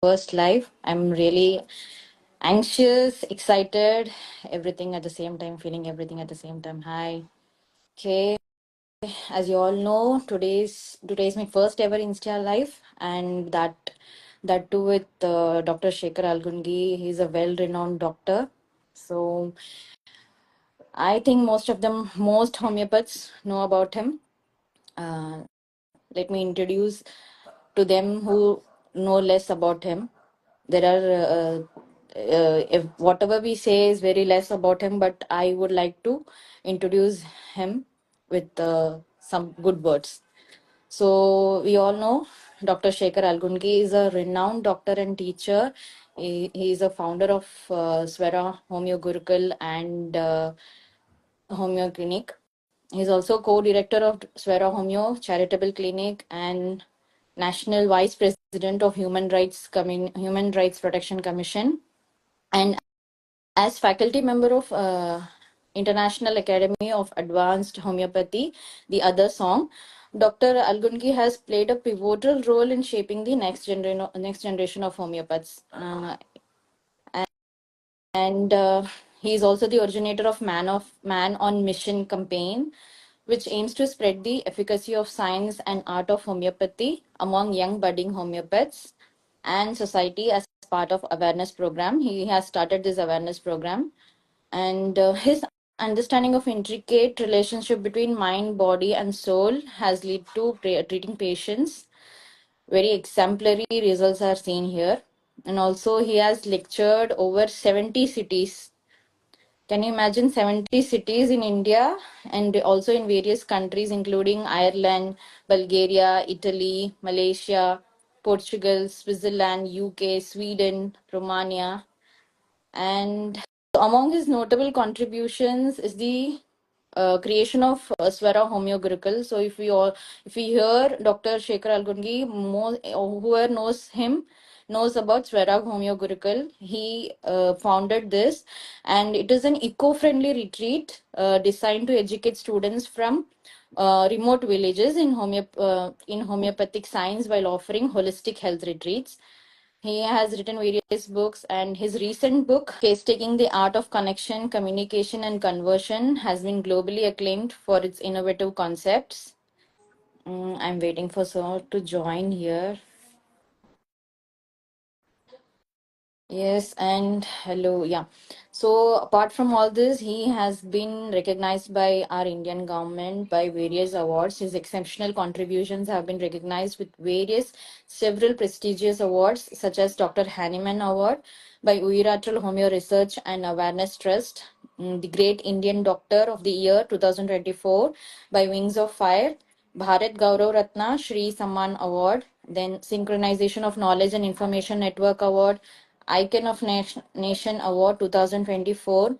first live. I'm really anxious, excited, everything at the same time, feeling everything at the same time. Hi. Okay, as you all know, today's my first ever Insta live, and that too with Dr. Shekhar Algundgi. He's a well-renowned doctor. So I think most homeopaths know about him. Uh, Let me introduce to them who know less about him. There are if whatever we say is very less about him, but I would like to introduce him with some good words. So we all know Dr. Shekhar Algundgi is a renowned doctor and teacher. He is a founder of Swera Homeo Gurukul and Homeo Clinic. He's also co-director of Swera Homeo Charitable Clinic and National Vice President of Human Rights Protection Commission. And as faculty member of International Academy of Advanced Homeopathy, the other song, Dr. Algundgi has played a pivotal role in shaping the next generation of homeopaths. And he is also the originator of Man on Mission campaign, which aims to spread the efficacy of science and art of homeopathy among young budding homeopaths and society as part of awareness program. He has started this awareness program, and his understanding of intricate relationship between mind, body, and soul has led to treating patients. Very exemplary results are seen here. And also, he has lectured over 70 cities. Can you imagine 70 cities in India and also in various countries, including Ireland, Bulgaria, Italy, Malaysia, Portugal, Switzerland, UK, Sweden, Romania? And among his notable contributions is the creation of Swara Homeo Gurukul. So if we hear Dr. Shekhar Algundgi, whoever knows him knows about Swara Homeo Gurukul. He founded this, and it is an eco-friendly retreat designed to educate students from remote villages in homeopathic science while offering holistic health retreats. He has written various books, and his recent book, Case Taking the Art of Connection, Communication, and Conversion, has been globally acclaimed for its innovative concepts. I'm waiting for someone to join here. Yes, and hello. Yeah. So, apart from all this, he has been recognized by our Indian government by various awards. His exceptional contributions have been recognized with several prestigious awards, such as Dr. Hahnemann Award by Uyiratal Homeo Research and Awareness Trust, the Great Indian Doctor of the Year 2024 by Wings of Fire, Bharat Gaurav Ratna Shri Samman Award, then Synchronization of Knowledge and Information Network Award, Icon of Nation Award 2024,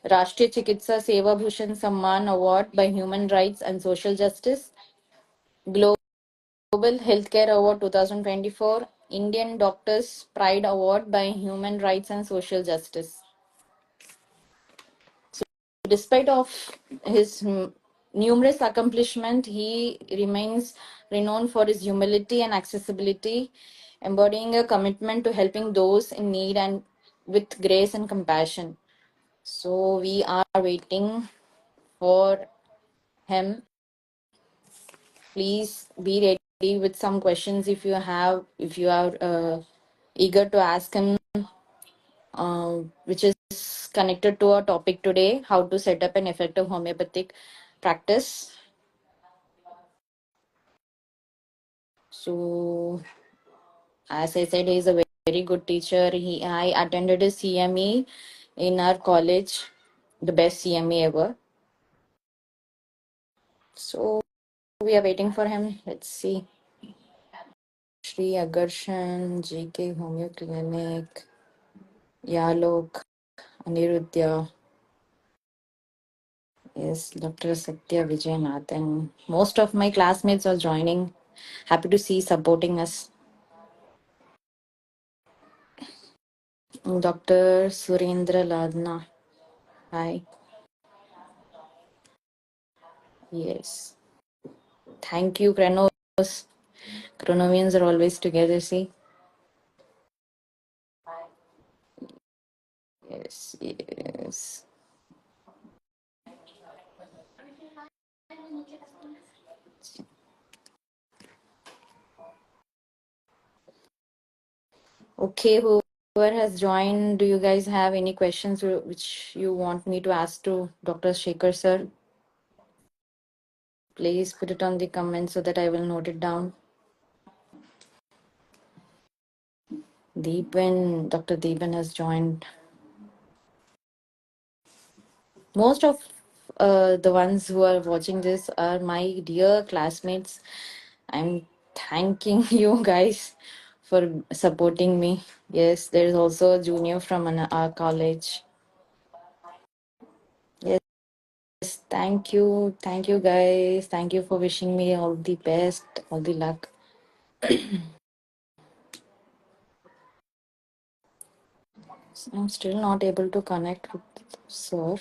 Rashtriya Chikitsa Seva Bhushan Samman Award by Human Rights and Social Justice, Global Healthcare Award 2024, Indian Doctors Pride Award by Human Rights and Social Justice. Despite of his numerous accomplishments, he remains renowned for his humility and accessibility, embodying a commitment to helping those in need and with grace and compassion. So we are waiting for him. Please be ready with some questions if you are eager to ask him, which is connected to our topic today, how to set up an effective homeopathic practice. So, as I said, he's a very good teacher. I attended his CME in our college, the best CME ever. So, we are waiting for him. Let's see. Shri Agarshan, JK Homeo Clinic, Yalok, Anirudhya. Yes, Dr. Satya Vijayanathan. Most of my classmates are joining. Happy to see supporting us. Dr. Surendra Ladna. Hi. Yes. Thank you, Chronos. Chronovians are always together, see? Yes, yes. Okay, whoever has joined, do you guys have any questions which you want me to ask to Dr. Shekhar sir? Please put it on the comments so that I will note it down. Dr. Deepan has joined. Most of the ones who are watching this are my dear classmates. I'm thanking you guys for supporting me. Yes, there is also a junior from our college. Yes, thank you. Thank you, guys. Thank you for wishing me all the best, all the luck. I'm still not able to connect with sir.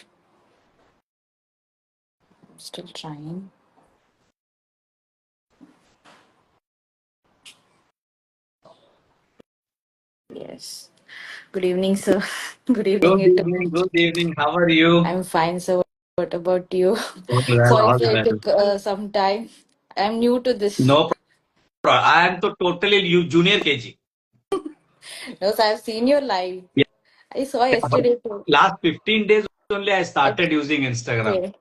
I'm still trying. Yes. Good evening, sir. Good evening. Good evening. Good evening. How are you? I'm fine, sir. What about you? All well, Sorry all if I well. took some time. I'm new to this. No problem. I am to totally junior KG. No, so I've seen your live. Yeah, I saw but yesterday too. last 15 days only I started Okay. using Instagram. Okay.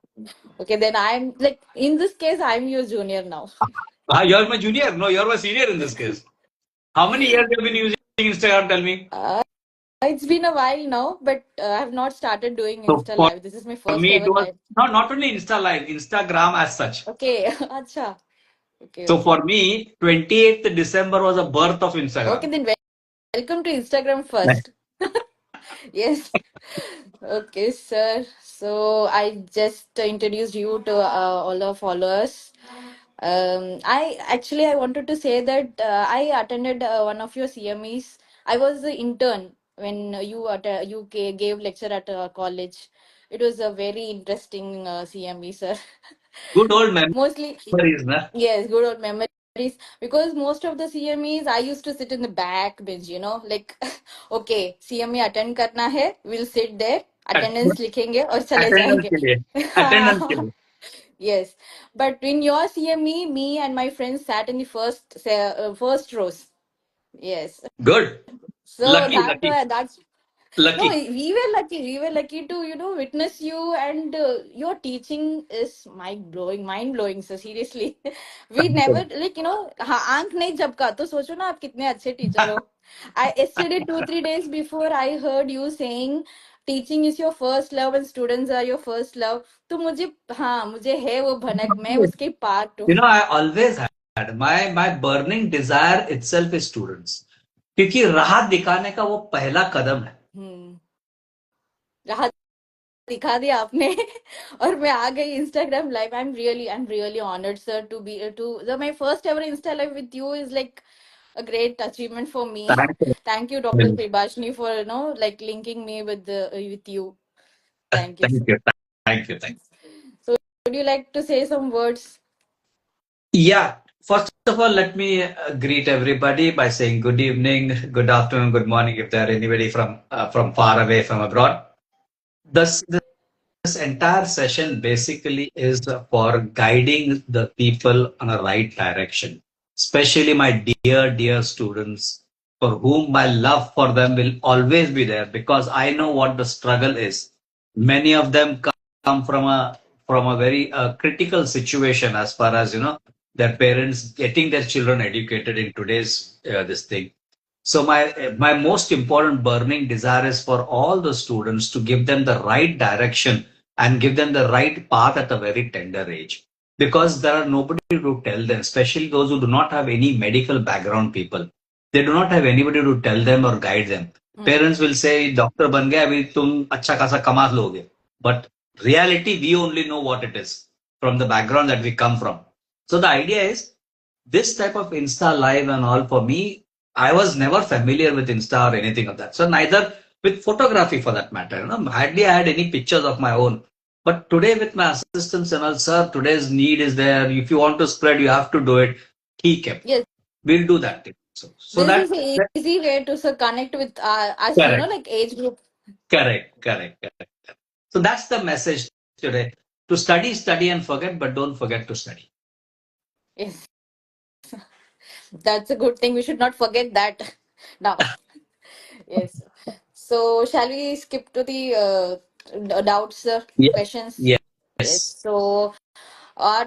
Okay, then I'm like in this case, I'm your junior now. You're my junior. No, you're my senior in this case. How many years have you been using Instagram? Tell me. Uh, it's been a while now, but I have not started doing So Insta for Live. This is my for first me, it ever was live. not only InstaLive, Instagram as such. Okay, acha. Okay, So okay. for me, 28th December was a birth of Okay, Instagram. then welcome to Instagram first. Yes. Okay, sir. So I just introduced you to all our followers. I wanted to say that I attended one of your CMEs. I was the intern when gave lecture at college. It was a very interesting CME, sir. Good old Mostly, memories, na? yes, good old memories. Because most of the CMEs, I used to sit in the back bench, like, okay, CME attend करना है, we'll sit there, attendance लिखेंगे और चले Attendance जाएंगे. के लिए. Attendance के लिए. Yes, but in your CME, me and my friends sat in the first rows. Yes, Good. so Lucky, lucky, that's no, lucky. we were lucky. We were lucky to, witness you, and your teaching is mind blowing. So seriously, we Thank never you. like हाँ आंख नहीं झपका तो सोचो ना आप कितने अच्छे teacher हो. I yesterday 2 3 days before I heard you saying teaching is your first love and students are your first love. तो मुझे है वो भनक मैं उसके पार्ट हूँ. I always had my burning desire itself is students. क्योंकि राह दिखाने का वो पहला कदम है. हम्म राह दिखा दिया आपने. और मैं आ गई Instagram live. I'm really honored, sir, to be my first ever Insta live with you is like a great achievement for me. Thank you. Thank you, Dr. Pribashni, for like linking me with you. Thank you, sir. Thank you. Thank you. Thank you. So would you like to say some words? Yeah. First of all, let me greet everybody by saying good evening, good afternoon, good morning if there are anybody from far away from abroad. This entire session basically is for guiding the people on a right direction, especially my dear students, for whom my love for them will always be there because I know what the struggle is. Many of them come from a very critical situation as far as their parents getting their children educated in today's this thing. So my most important burning desire is for all the students to give them the right direction and give them the right path at a very tender age. Because there are nobody to tell them, especially those who do not have any medical background people. They do not have anybody to tell them or guide them. Parents will say, Doctor ban gaya, abhi tum अच्छा खासा कमा लोगे. But reality, we only know what it is from the background that we come from. So the idea is this type of Insta live and all for me, I was never familiar with Insta or anything of that. So neither with photography for that matter. Hardly I had any pictures of my own. But today with my assistants and all, sir, today's need is there. If you want to spread, you have to do it. He kept. Yes, We'll do that thing. So this is that, an that easy way to connect with us, correct. like age group. Correct. So that's the message today. To study, study and forget, but don't forget to study. Yes, that's a good thing. We should not forget that now. Yes. So, shall we skip to the doubts, Yes. questions? Yes. Yes. So, our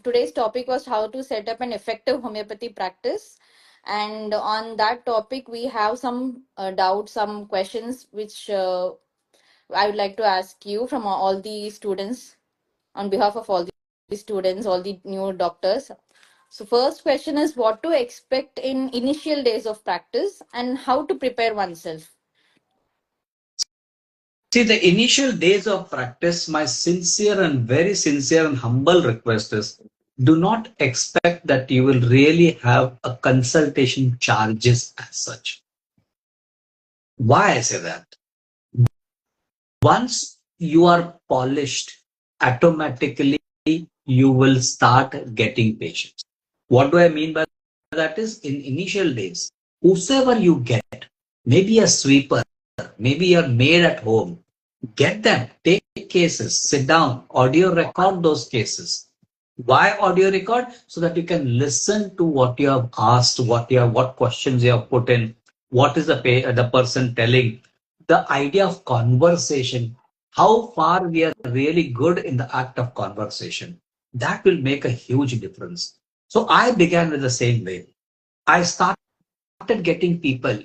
today's topic was how to set up an effective homeopathy practice, and on that topic, we have some doubts, some questions which I would like to ask you from all the students on behalf of all the students, all the new doctors. So, first question is what to expect in initial days of practice and how to prepare oneself. See, the initial days of practice, my sincere and very sincere and humble request is do not expect that you will really have a consultation charges as such. Why I say that? Once you are polished, automatically you will start getting patients. What do I mean by that is in initial days, whosoever you get, maybe a sweeper, maybe your maid at home, get them, take cases, sit down, audio record those cases. Why audio record? So that you can listen to what you have asked, what questions you have put in, what is the person telling, the idea of conversation, how far we are really good in the act of conversation. That will make a huge difference. So I began with the same way. I started getting people,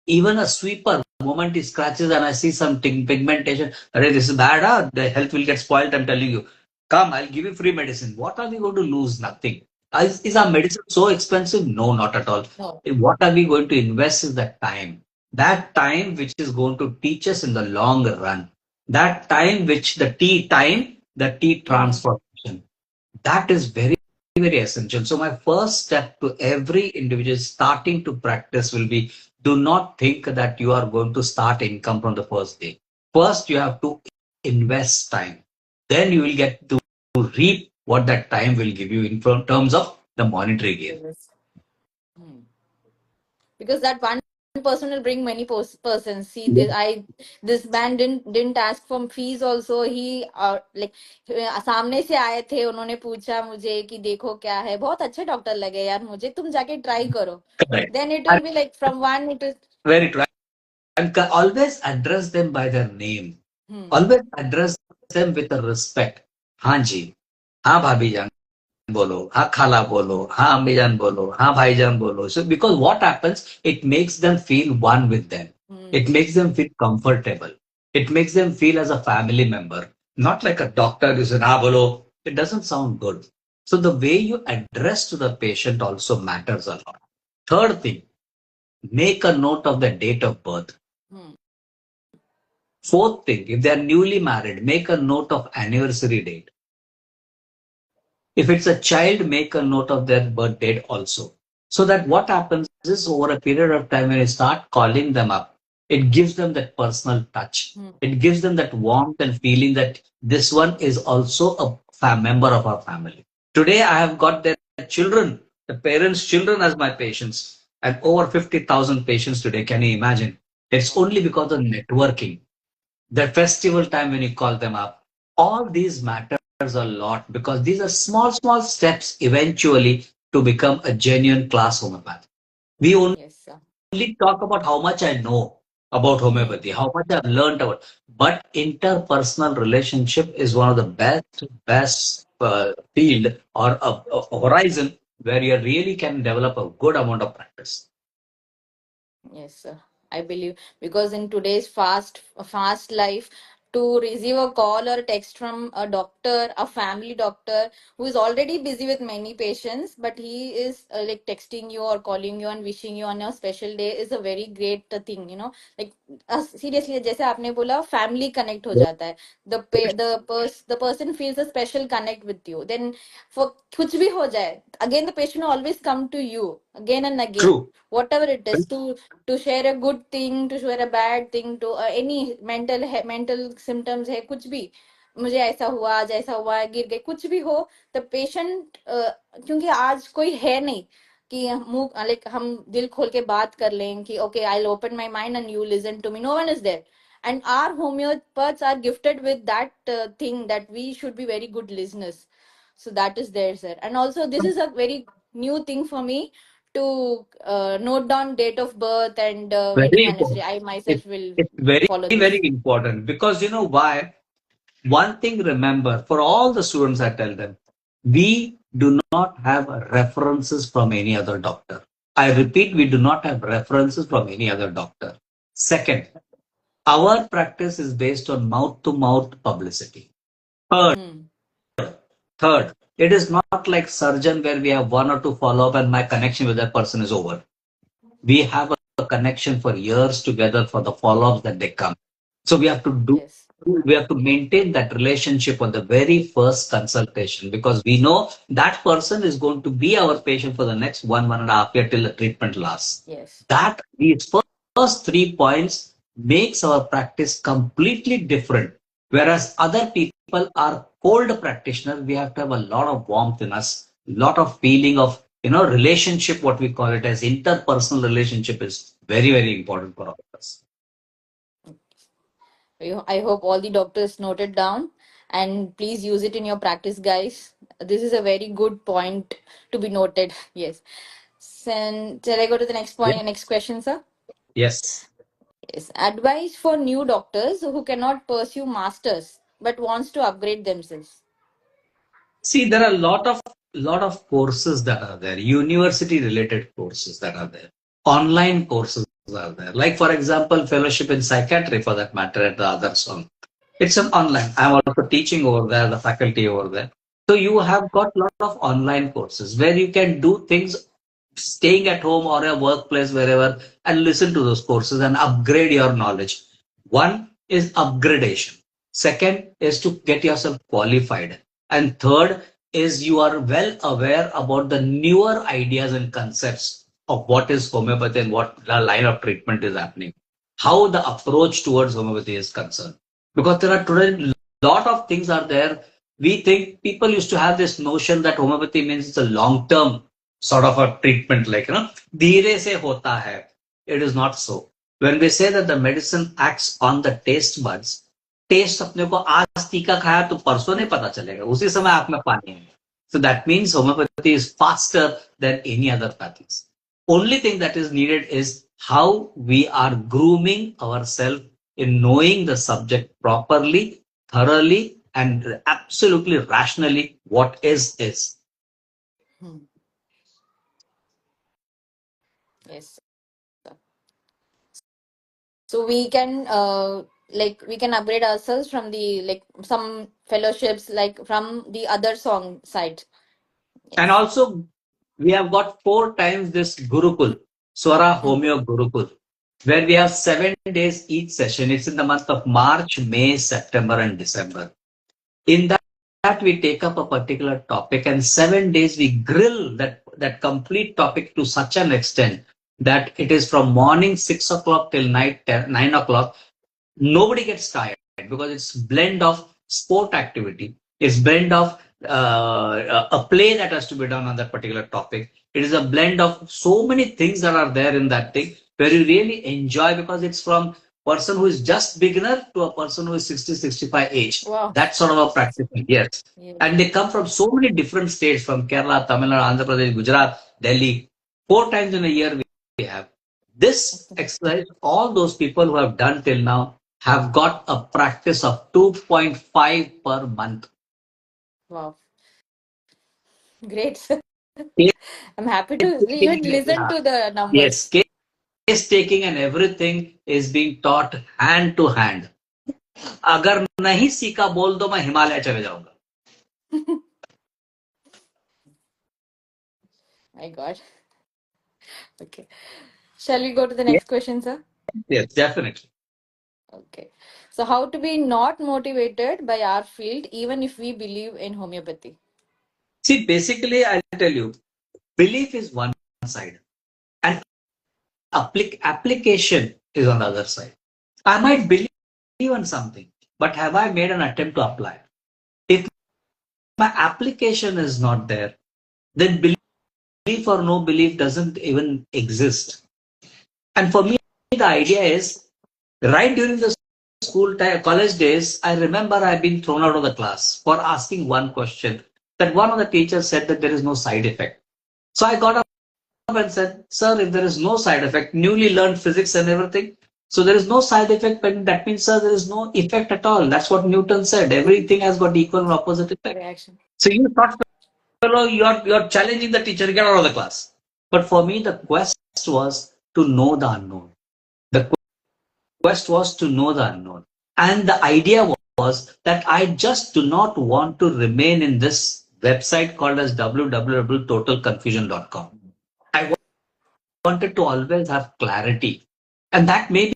even a sweeper, the moment he scratches and I see some pigmentation, "Arey, this is bad, the health will get spoiled, I'm telling you. Come, I'll give you free medicine. What are we going to lose? Nothing. Is our medicine so expensive? No, not at all. No. What are we going to invest is that time. That time which is going to teach us in the long run. That time which the tea Mm-hmm. transformation. That is very essential. So my first step to every individual starting to practice will be do not think that you are going to start income from the first day. First, you have to invest time. Then you will get to reap what that time will give you in terms of the monetary gain. Yes. Hmm. Because that one person will bring many persons. See, this man didn't ask for fees also. He like सामने से आए थे, उन्होंने पूछा मुझे कि देखो क्या है, बहुत अच्छे डॉक्टर लगे यार मुझे, तुम जाके ट्राई करो. Correct. Then it And will be like from one it is. very true. And always address them by their name. Hmm. Always address them with a respect. हाँ जी, हाँ भाभी जान बोलो, हाँ खाला बोलो, हाँ अम्मी जान बोलो, हाँ भाईजान बोलो. So because what happens, it makes them feel one with them. Hmm. It makes them feel comfortable. It makes them feel as a family member, not like a doctor who says, हाँ बोलो. It doesn't sound good. So the way you address to the patient also matters a lot. Third thing, make a note of the date of birth. Hmm. Fourth thing, if they are newly married, make a note of anniversary date. If it's a child, make a note of their birth date also. So that what happens is over a period of time, when you start calling them up, it gives them that personal touch. Hmm. It gives them that warmth and feeling that this one is also a member of our family. Today, I have got their children, the parents' children as my patients, and over 50,000 patients today. Can you imagine? It's Wow. only because of networking, the festival time when you call them up. All these matters a lot because these are small steps eventually to become a genuine class homeopath. We Yes, sir. only talk about how much I know about Hmm. homeopathy, how much I've learned about, but interpersonal relationship is one of the best field or a horizon where you really can develop a good amount of practice. Yes, sir. I believe because in today's fast life, to receive a call or text from a doctor, a family doctor who is already busy with many patients, but he is like texting you or calling you and wishing you on your special day is a very great thing, you know. Like seriously, जैसे आपने बोला, family connect हो जाता है. The person feels a special connect with you. Then for कुछ भी हो जाए, again the patient will always come to you again and again, True. whatever it is, to share a good thing, to share a bad thing, to any mental symptoms है, कुछ भी, मुझे ऐसा हुआ, आज ऐसा हुआ, गिर गए, कुछ भी हो, द पेशेंट, क्योंकि आज कोई है नहीं कि मुंह लाइक हम दिल खोल के बात कर लें कि okay I open my mind and you listen to me, no one is there. And our homeopaths are gifted with that thing that we should be very good listeners. So that is there, sir. And also, this is a very new thing for me to note down date of birth and Very wedding important. anniversary. I It, myself will it's very, follow very this. important because you know why? One thing remember for all the students, I tell them, we do not have references from any other doctor. I repeat, we do not have references from any other doctor. Second, our practice is based on mouth to mouth publicity. Third, Hmm. third, it is not like surgeon where we have one or two follow up and my connection with that person is over. We have a connection for years together for the follow-ups that they come. So Yes. we have to maintain that relationship on the very first consultation because we know that person is going to be our patient for the next 1.5 year till the treatment lasts. Yes. That these first 3 points makes our practice completely different. Whereas other people are cold practitioners, we have to have a lot of warmth in us, lot of feeling of relationship, what we call it as interpersonal relationship is very, very important for all of us. I hope all the doctors note it down and please use it in your practice, guys. This is a very good point to be noted. Yes. Then, shall I go to the next Yeah. point, next question, sir? Yes. Yes. Advice for new doctors who cannot pursue masters but wants to upgrade themselves. See, there are a lot of courses that are there, university related courses that are there, online courses are there. Like for example, fellowship in psychiatry for that matter at the other song. It's an online. I'm also teaching over there, the faculty over there. So you have got a lot of online courses where you can do things staying at home or a workplace, wherever, and listen to those courses and upgrade your knowledge. One is upgradation. Second is to get yourself qualified. And third is you are well aware about the newer ideas and concepts of what is homeopathy and what the line of treatment is happening, how the approach towards homeopathy is concerned. Because there are today a lot of things are there. We think people used to have this notion that homeopathy means it's a long term sort of a treatment, like, धीरे से होता hai. It is not so. When we say that the medicine acts on the taste buds, taste अपने को आज तीखा खाया तो परसों नहीं पता चलेगा, उसी समय आंख में पानी है. So that means homeopathy is faster than any other pathies. Only thing that is needed is how we are grooming ourselves in knowing the subject properly, thoroughly, and absolutely rationally what is. Hmm. Yes. So we can we can upgrade ourselves from the like some fellowships like from the other song side. And Yes. also, we have got 4 times this Gurukul, Swara Hmm. Homeo Gurukul, where we have 7 days each session. It's in the month of March, May, September, and December. In that we take up a particular topic, and 7 days we grill that complete topic to such an extent that it is from morning 6 o'clock till night 9 o'clock. Nobody gets tired because it's blend of sport activity. It's blend of a play that has to be done on that particular topic. It is a blend of so many things that are there in that thing where you really enjoy because it's from person who is just beginner to a person who is 60, 65 age. Wow. That sort of a practice. Yes. Yes. And they come from so many different states from Kerala, Tamil Nadu, Andhra Pradesh, Gujarat, Delhi. 4 times in a year we have. This Okay. exercise, all those people who have done till now have got a practice of 2.5 per month. Wow. Great. Sir. Case I'm happy to taking even listen yeah. to the Yes, numbers. case taking and everything is being taught hand to hand. अगर नहीं सीखा बोल दो मैं हिमालय चले जाऊंगा. My God. Okay. Shall we go to the Yes, next question, sir? yes, definitely. Okay. So how to be not motivated by our field even if we believe in homeopathy? See, basically, I'll tell you, belief is one side, and application is on the other side. I might believe on something, but have I made an attempt to apply? If my application is not there, then belief or no belief doesn't even exist. And for me, the idea is right during the school time, college days, I remember I've been thrown out of the class for asking one question that one of the teachers said that there is no side effect. So I got up and said, sir, if there is no side effect, newly learned physics and everything, so there is no side effect, but that means, sir, there is no effect at all. That's what Newton said. Everything has got equal and opposite effect. Reaction. So you thought, fellow, you're challenging the teacher, get out of the class. But for me, the quest was to know the unknown. The quest was to know the unknown. And the idea was that I just do not want to remain in this website called as www.totalconfusion.com. I wanted to always have clarity. And that may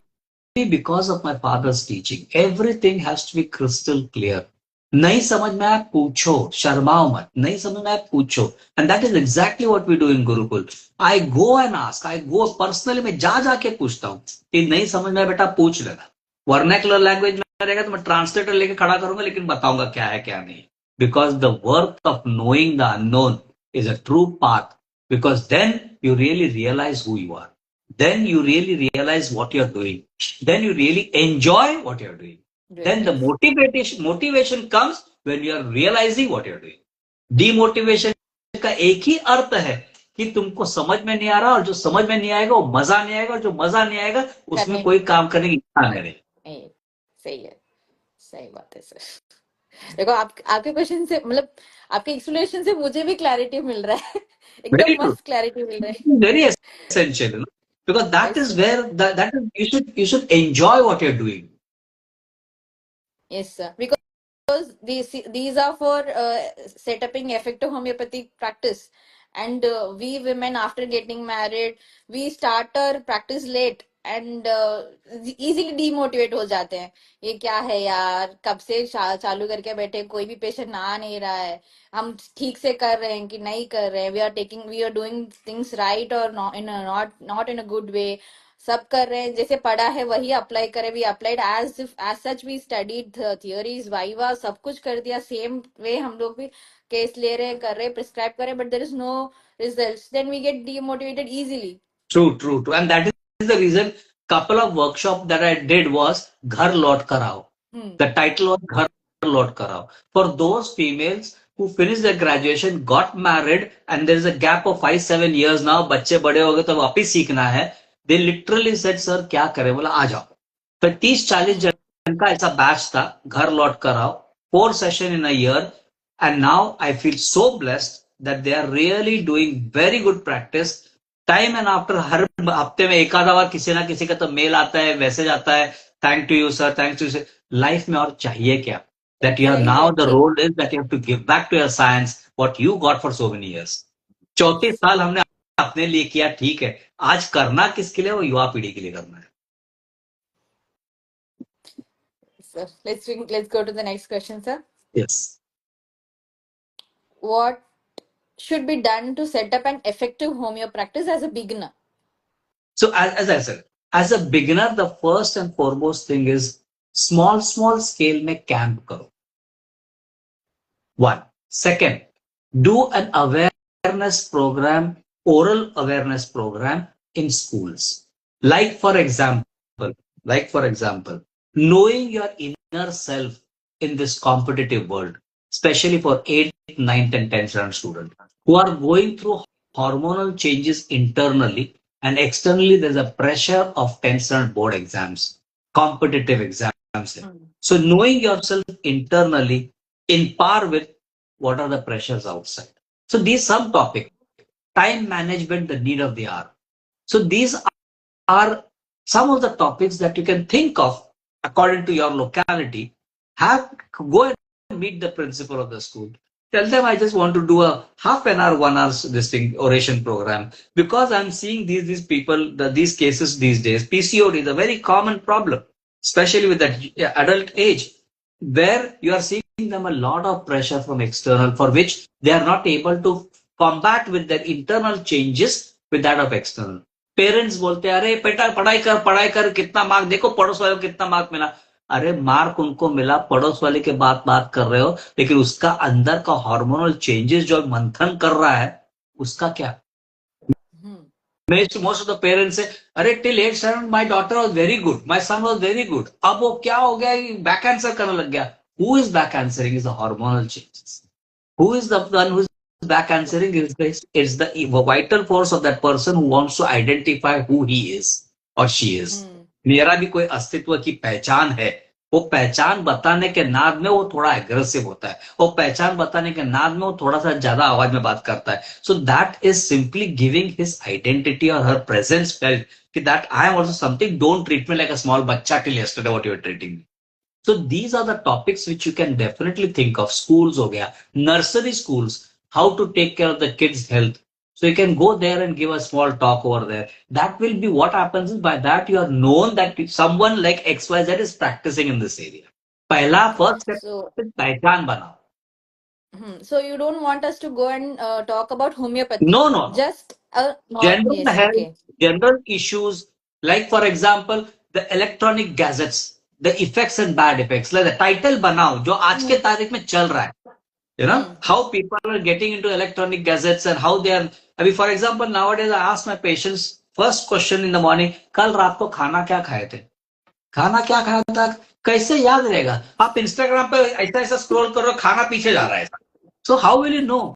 be because of my father's teaching. Everything has to be crystal clear. नहीं समझ में आया पूछो, शर्माओ मत, नहीं समझ में आया पूछो. And that is exactly what we do in Gurukul. I go and ask, I go personally, मैं जा जाके पूछता हूँ कि नहीं समझ में आया बेटा पूछ लेना. वर्नाकुलर लैंग्वेज में रहेगा तो मैं ट्रांसलेटर लेके खड़ा करूंगा लेकिन बताऊंगा क्या है क्या नहीं. Because the work of knowing the unknown is a true path. Because then you really realize who you are. Then you really realize what you're doing. Then you really enjoy what you're doing. Then the motivation comes when you are realizing what you're doing. Demotivation का एक ही अर्थ है कि तुमको समझ में नहीं आ रहा और जो समझ में नहीं आएगा वो मजा नहीं आएगा और जो मजा नहीं आएगा उसमें कोई काम करने की इच्छा नहीं रहेगी. सही है, सही बात है सर. देखो आपके क्वेश्चन से मतलब आपके एक्सप्लेनेशन से मुझे भी क्लैरिटी मिल रहा है. एकदम मस्त क्लैरिटी मिल रहा है. Very essential, you know? Because that is where that is you should enjoy what you're doing. Yes, sir. Because these are for setting effective homeopathic practice, and we women after getting married we start our practice late and easily demotivate हो जाते हैं. ये क्या है यार, कब से चालू करके बैठे, कोई भी पेशेंट आ नहीं रहा है, हम ठीक से कर रहे हैं कि नहीं कर रहे हैं, we are doing things right और not in a good way. सब कर रहे हैं, जैसे पढ़ा है वही अप्लाई करें. We applied as such, we studied theories viva सब कुछ कर दिया सेम वे. हम लोग भी केस ले रहे हैं, कर रहे हैं, प्रिस्क्राइब कर रहे हैं, but there is no results. Then we get demotivated easily. True. And that is the reason couple of workshop that I did was Ghar Laut Kar Aao. The title was Ghar Laut Kar Aao. For those females who finished their graduation, got married, and there is a gap of 5-7 years now, बच्चे बड़े हो गए तो वापिस सीखना है. They literally said, sir क्या करें? बोला आ जाओ. तो 30-40 जन का ऐसा बैच था, घर लौट कर आओ, 4 sessions in a year, and now I feel so blessed that they are really doing very good practice. Time and after her हफ्ते में एक आधा बार किसी ना किसी का तो मेल आता है, मैसेज आता है, thank to you sir, thanks to sir. Life में और चाहिए क्या? That you are now the role is that you have to give back to your science what you got for so many years. 34 साल हमने अपने लिए किया, ठीक है, आज करना किसके लिए? वो युवा पीढ़ी के लिए करना है. So let's go to the next question, sir. Yes. What should be done to set up an effective homeo practice as a beginner? So as I said, as a beginner, the first and foremost thing is small scale में camp करो. One. Second, do an awareness program, oral awareness program in schools. Like for example, knowing your inner self in this competitive world, especially for 8, 9, and 10 students who are going through hormonal changes internally, and externally there's a pressure of 10 standard board exams, competitive exams. So knowing yourself internally in par with what are the pressures outside. So these some topic, time management, the need of the hour. So these are some of the topics that you can think of according to your locality. Go and meet the principal of the school. Tell them I just want to do a half an hour, 1 hour oration program, because I'm seeing these people, these cases these days. PCOD is a very common problem, especially with that adult age, where you are seeing them a lot of pressure from external, for which they are not able to combat with their internal changes with that of external. Parents बोलते हैं अरे बेटा पढ़ाई कर कितना mark देखो, पड़ोस वाले को कितना मार्क मिला. अरे मार्क उनको मिला, पड़ोस वाले के बात कर रहे हो, लेकिन उसका अंदर का हार्मोनल चेंजेस जो मंथन कर रहा है उसका क्या? most of the parents say, अरे till 8 7 my daughter was very good, my son was very good. अब वो क्या हो गया, बैक आंसर करने लग गया. Who is back answering is the hormonal changes. Who is the one who is back answering is it's the vital force of that person who wants to identify who he is or she is. मेरा भी कोई अस्तित्व की पहचान है. वो पहचान बताने के नाद में वो थोड़ा एग्रेसिव होता है. वो पहचान बताने के नाद में वो थोड़ा सा ज्यादा आवाज में बात करता है. So that is simply giving his identity और हर प्रेजेंस कि that I am also something. Don't treat me like a small बच्चा till yesterday what you are treating me. So these are the topics which you can definitely think of. Schools हो गया, nursery schools, how to take care of the kids' health. So you can go there and give a small talk over there. That will be what happens is by that you are known that someone like XYZ is practicing in this area. पहला first step So, पहचान बनाओ. so you don't want us to go and talk about No, homeopathy, no, no. just General yes, health, okay. general issues, like for example, the electronic gadgets, the effects and bad effects. Like the title बनाओ जो आज के तारीख में चल रहा है. You know how people are getting into electronic gadgets and how they are. I mean, for example, nowadays I ask my patients first question in the morning. कल रात को खाना क्या खाए थे? खाना क्या खाया था? कैसे याद रहेगा? आप इंस्टाग्राम पे ऐसा ऐसा स्क्रॉल कर रहे हो, खाना पीछे जा रहा है. So how will you know?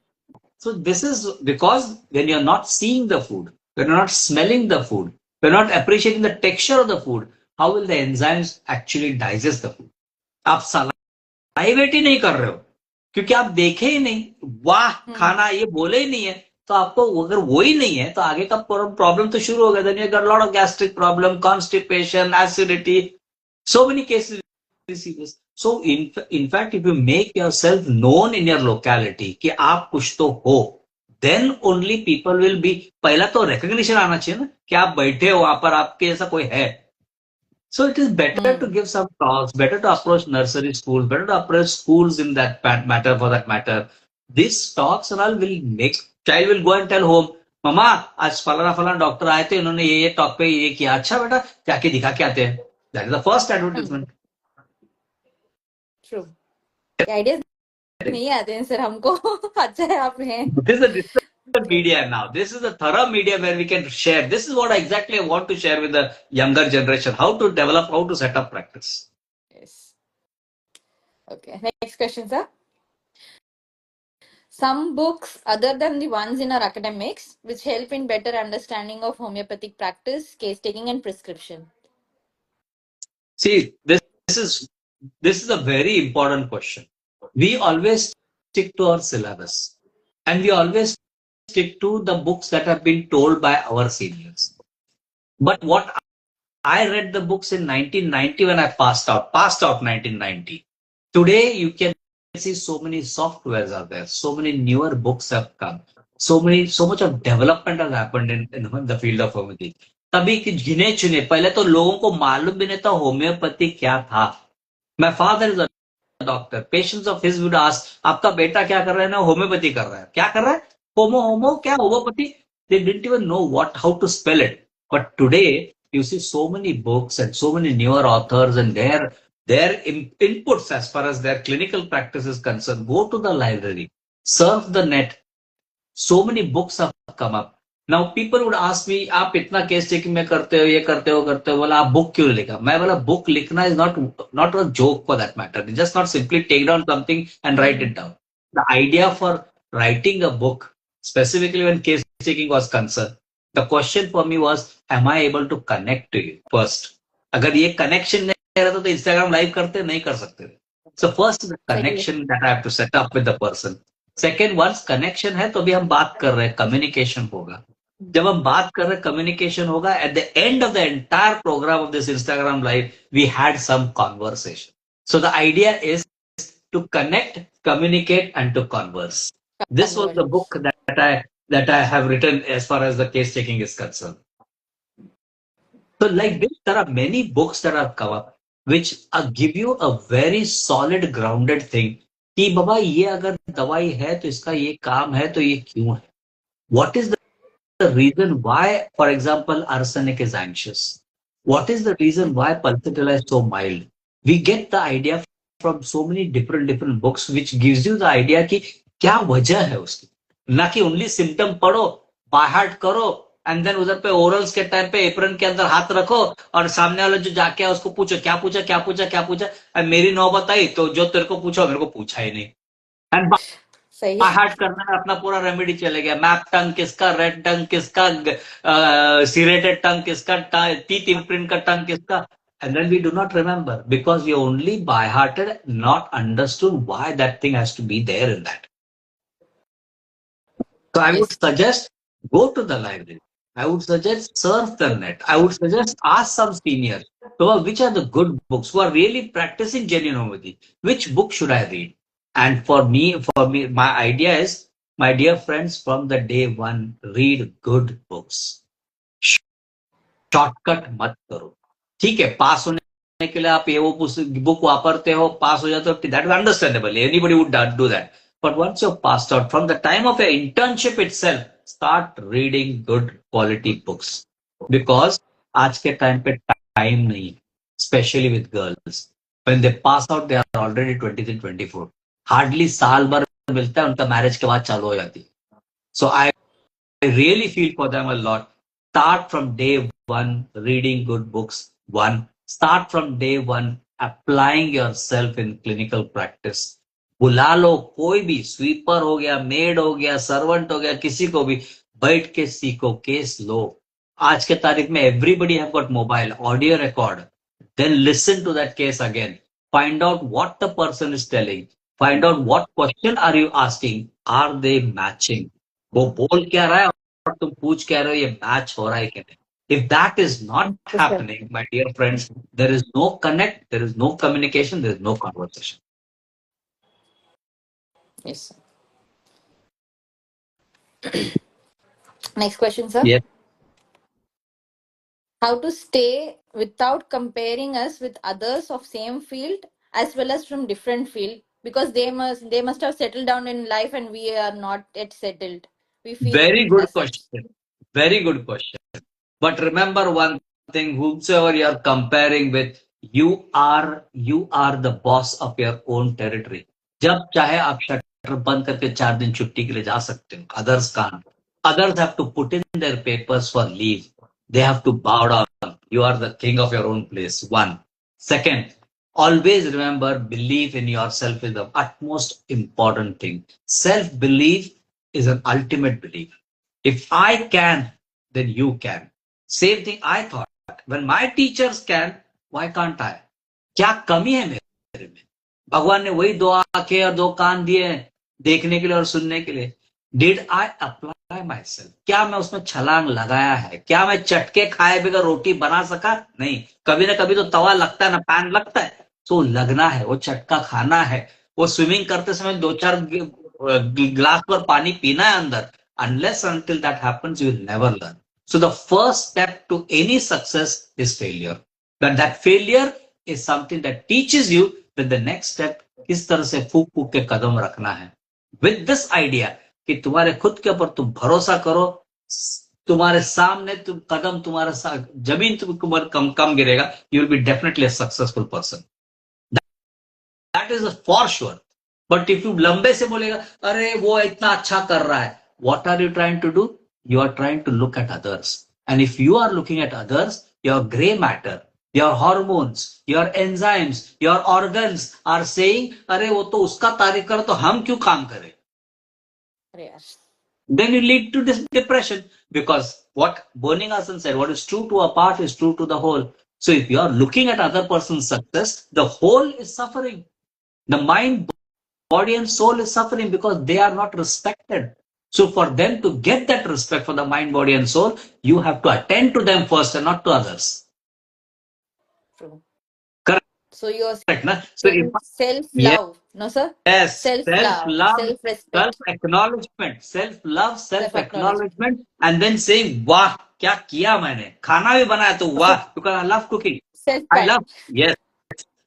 So this is because when you're not seeing the food, when you're not smelling the food, when you're not appreciating the texture of the food, how will the enzymes actually digest the food? आप सलाइवेट ही नहीं कर रहे हो क्योंकि आप देखे ही नहीं. वाह खाना ये बोले ही नहीं है. तो आपको अगर वो ही नहीं है तो आगे का प्रॉब्लम तो शुरू हो गया. Then you got a lot of gastric problem, constipation, acidity, so many cases we see this. So in fact, if you make yourself known in your locality कि आप कुछ तो हो, then only people will be. पहला तो recognition आना चाहिए ना कि आप बैठे हो वहां पर, आपके ऐसा कोई है. So it is better to give some talks, better to approach nursery schools, better to approach schools in that matter for that matter. These talks and all will make child will go and tell home, mama आज फलाना फलाना doctor आए थे, इन्होंने ये talk पे ये किया. अच्छा बेटा जाके दिखा के आते हैं. That is the first advertisement. True. Ideas नहीं आते हैं सर हमको. अच्छा है आप हैं. This is a different media now. This is a thorough media where we can share. This is what exactly I want to share with the younger generation. How to develop, how to set up practice. Yes. Okay. Next question, sir. Some books other than the ones in our academics which help in better understanding of homeopathic practice, case taking, and prescription. See, this is a very important question. We always stick to our syllabus, and we always stick to the books that have been told by our seniors. But what I read the books in 1990 when I passed out 1990. Today you can see so many softwares are there, so many newer books have come, so much of development has happened in the field of homeopathy. तभी कि गिने चुने, पहले तो लोगों को मालूम भी नहीं था होम्योपैथी क्या था. My father is a doctor. Patients of his would ask, आपका बेटा क्या कर रहा है ना, होम्योपैथी कर रहा है. क्या कर रहा है? होमो क्या homeopathy? They didn't even know how to spell it. But today you see so many books and so many newer authors and their inputs as far as their clinical practice is concerned. Go to the library, surf the net. So many books have come up. Now people would ask me, आप इतना case taking में करते हो, ये करते हो बोला आप बुक क्यों लिखा. मैं बोला बुक लिखना is not a joke for that matter. It's just not simply take down something and write it down. The idea for writing a book, specifically when case taking was concerned, the question for me was, am I able to connect to you first? अगर ये connection नहीं रहता तो Instagram live करते नहीं कर सकते. So first the connection that I have to set up with the person. Second, once connection है तो अभी हम बात कर रहे हैं कम्युनिकेशन होगा. जब हम बात कर रहे हैं कम्युनिकेशन होगा. At the end of the entire programme of this Instagram live we had some conversation. So the idea is to connect, communicate and to converse. This was the book that I have written as far as the case taking is concerned. So like this, there are many books that have come up which give you a very solid grounded thing कि बाबा ये अगर दवाई है तो इसका ये काम है तो ये क्यों है. What is the reason why, for example, arsenic is anxious? What is the reason why pulsatilla is so mild? We get the idea from so many different books which gives you the idea कि क्या वजह है उसकी. ना कि only symptom पढ़ो, by heart करो and then उधर पे ओरल्स के टाइम पे एप्रन के अंदर हाथ रखो और सामने वाला जो जाके है उसको पूछो क्या पूछा क्या पूछा क्या पूछा, एंड मेरी नौबत आई तो जो तेरे को पूछा मेरे को पूछा ही नहीं, एंड सही है। हार्ट करने में अपना पूरा रेमेडी चले गया, मैप टंग किसका, रेड टंग किसका, सीरेटेड टंग किसका, टीथ इम्प्रिंट का टंग किसका, and then we do not remember because we only by hearted not understood why that thing has to be there in that. So I would Yes. suggest go to the library. I would suggest surf the net. I would suggest ask some seniors. So which are the good books who are really practicing genuine homeopathy? Which book should I read? And for me, my idea is, my dear friends, from the day one, read good books. Shortcut मत करो, ठीक है, पास होने के लिए आप ये वो बुक वापरते हो, पास हो जाते हो, that understandable, anybody would do that, but once you passed out from the time of a internship itself start reading good quality books, because आज के टाइम पे टाइम नहीं, specially with girls, when they pass out they are already 23 24, hardly साल भर मिलता है, उनका marriage के बाद चालू हो जाती है. सो आई really feel for them a lot. Start from day one reading good books. One, start from day one applying yourself in clinical practice. बुला लो कोई भी, स्वीपर हो गया, मेड हो गया, सर्वेंट हो गया, किसी को भी, बैठ के सीखो, केस लो. आज के तारीख में everybody have got mobile, audio record, then listen to that case again, find out what the person is telling, find out what question are you asking, are they matching, वो बोल क्या रहा है और तुम पूछ क्या रहे हो, ये मैच हो रहा है कि नहीं. If that is not Yes, sir. happening, my dear friends, there is no connect, there is no communication, there is no conversation. Yes, sir. Next question, sir. Yes. How to stay without comparing us with others of same field as well as from different field, because they must have settled down in life and we are not yet settled. We feel Very good as such. question. Very good question. But remember one thing, whomsoever you are comparing with, you are the boss of your own territory. जब चाहे आप shutter बंद करके 4 दिन छुट्टी के लिए जा सकते हो. Others can't. Others have to put in their papers for leave. They have to bow down. You are the king of your own place. One. Second, always remember, belief in yourself is the utmost important thing. Self-belief is an ultimate belief. If I can, then you can. Same thing I thought. When my teachers can, why can't I? क्या कमी है मेरे में? भगवान ने वही 2 आंखें और 2 कान दिए हैं देखने के लिए और सुनने के लिए. Did I apply my self? क्या मैं उसमें छलांग लगाया है? क्या मैं चटके खाए बगैर रोटी बना सका? नहीं. कभी ना कभी तो तवा लगता है ना, पैन लगता है, तो लगना है, वो चटका खाना है, वो स्विमिंग करते समय 2-4 ग्लास पर पानी पीना है अंदर. Unless until that happens, you will never learn. So the first step to any success is failure. But that failure is something that teaches you that the next step किस तरह से फूक फूक के कदम रखना है. With this idea कि तुम्हारे खुद के ऊपर तुम भरोसा करो, तुम्हारे सामने तुम कदम, तुम्हारा जमीन तुम्हारे कम गिरेगा, you will be definitely a successful person. That is for sure. But if you लंबे से बोलेगा अरे वो इतना अच्छा कर रहा है, what are you trying to do? You are trying to look at others. And if you are looking at others, your gray matter, your hormones, your enzymes, your organs are saying, अरे वो तो उसका तारीफ कर तो हम क्यों काम करें? Yes. Then you lead to this depression, because what Burning Asan said, what is true to a part is true to the whole. So if you are looking at other person's success, the whole is suffering. The mind, body and soul is suffering because they are not respected. So for them to get that respect for the mind, body and soul, you have to attend to them first and not to others. True. Correct. So you're Na? So if saying self-love, no sir? yes, Self-love, self-love, self-respect, self-acknowledgement, self-love, self-acknowledgement. self-acknowledgement, and then say, वाह क्या किया मैंने, खाना भी बनाया तो वाह, because I love cooking. I Self-pride. love, yes,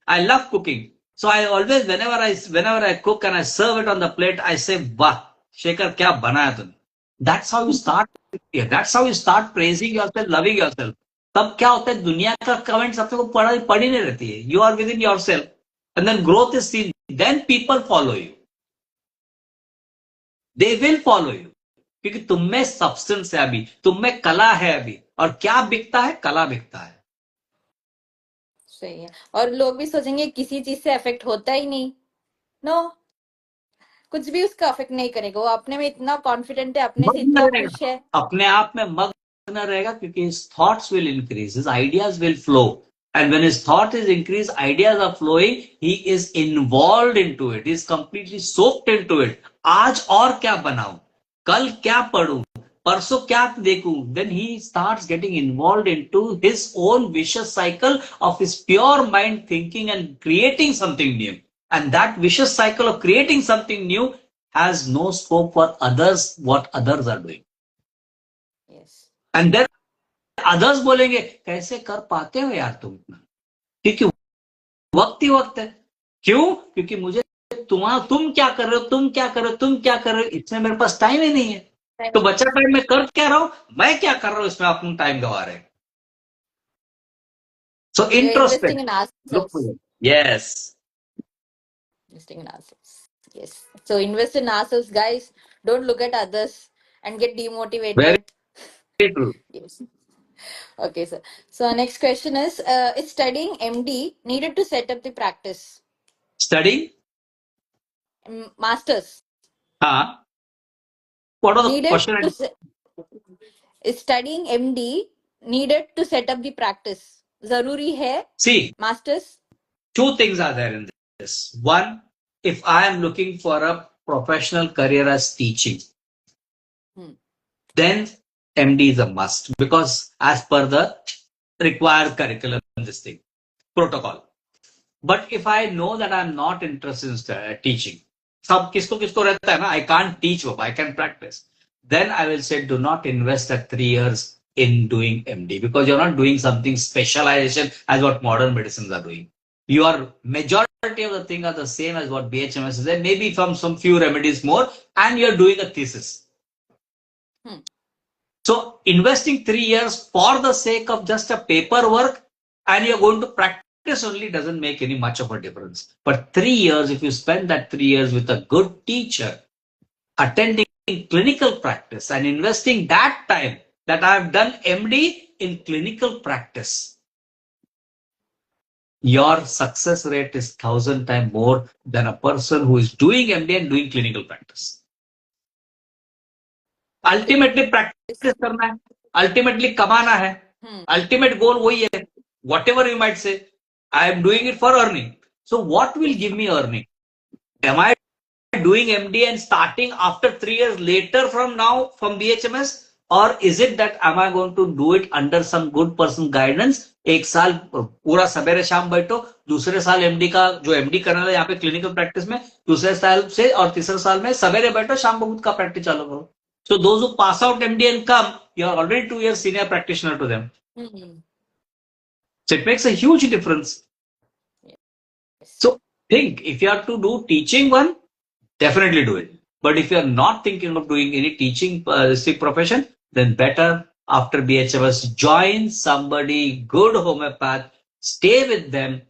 I love cooking. So I always, whenever I cook and I serve it on the plate, I say, वाह, शेखर क्या बनाया तुमने. That's how you start. Yeah, that's how you start praising yourself, loving yourself. तब क्या होता है, दुनिया का कमेंट्स अपने को पढ़ी नहीं रहती है. You are within yourself. And then growth is seen. Then people follow you. They will follow you. क्योंकि तुम में सब्सटेंस है अभी, तुम में कला है अभी, और क्या बिकता है? कला बिकता है। सही है। और लोग भी सोचेंगे किसी चीज से अफेक्ट होता ही नहीं। नो, कुछ भी उसका अफेक्ट नहीं करेगा। वो अपने में इतना कॉन्फिडेंट है, अपने से मग्न इतना रहेगा, खुश है। अपने आप में मग्न रहेगा, क्योंकि his thoughts will increase, his ideas will flow, and when his thought is increased, ideas are flowing, he is involved into it, he is completely soaked into it. आज और क्या बनाऊं, कल क्या पढ़ूं, परसों क्या देखूं, then he starts getting involved into his own vicious cycle of his pure mind thinking and creating something new. And that vicious cycle of creating something new has no scope for others, what others are doing. Yes. And then others बोलेंगे कैसे कर पाते हो यार तुम इतना, क्योंकि वक्त ही वक्त है। क्यों? क्योंकि मुझे तुम क्या कर रहे हो, तुम क्या कर रहे हो, तुम क्या कर रहे हो, इसमें मेरे पास टाइम ही नहीं है। तो बच्चा टाइम में कर क्या रहा हूं, मैं क्या कर रहा हूं, इसमें अपना टाइम गवा रहे हैं। So We are investing introspect, in look for ourselves. it. Yes, Investing in ourselves. Yes. So invest in ourselves, guys. Don't look at others and get very demotivated. true. Yes. Okay, sir. So our next question is studying MD needed to set up the practice? Studying, Masters हाँ, what was the needed question? to is studying MD needed to set up the practice? जरूरी है See, masters? two things are there in this. One, if I am looking for a professional career as teaching, then MD is a must, because as per the required curriculum, this thing, protocol. But if I know that I'm not interested in teaching, सब किसको किसको रहता है ना, I can't teach, I can practice. Then I will say, do not invest that 3 years in doing MD, because you're not doing something specialization as what modern medicines are doing. Your majority of the thing are the same as what BHMS is, and maybe from some few remedies more, and you're doing a thesis. So investing 3 years for the sake of just a paperwork, and you're going to practice only, doesn't make any much of a difference. But 3 years, if you spend that 3 years with a good teacher, attending clinical practice and investing that time that I've done MD in clinical practice, your success rate is 1,000 times more than a person who is doing MD and doing clinical practice. Ultimately practice करना है, ultimately कमाना है, ultimate goal वही है. What ever you might say, I am doing it for earning. So what will give me earning? Am I doing MD and starting after 3 years later from now from BHMS, or is it that am I going to do it under some good person guidance? एक साल पूरा सवेरे शाम बैठो, दूसरे साल MD का जो एमडी करने वाला यहाँ पे क्लिनिकल प्रैक्टिस में, दूसरे साल से और तीसरे साल में सवेरे बैठो, शाम को खुद का प्रैक्टिस चालू करो. So those who pass out MD and come, you are already 2 years senior practitioner to them. So it makes a huge difference. So think, if you have to do teaching one, definitely do it. But if you are not thinking of doing any teaching profession, then better after BHMS, join somebody good homeopath, stay with them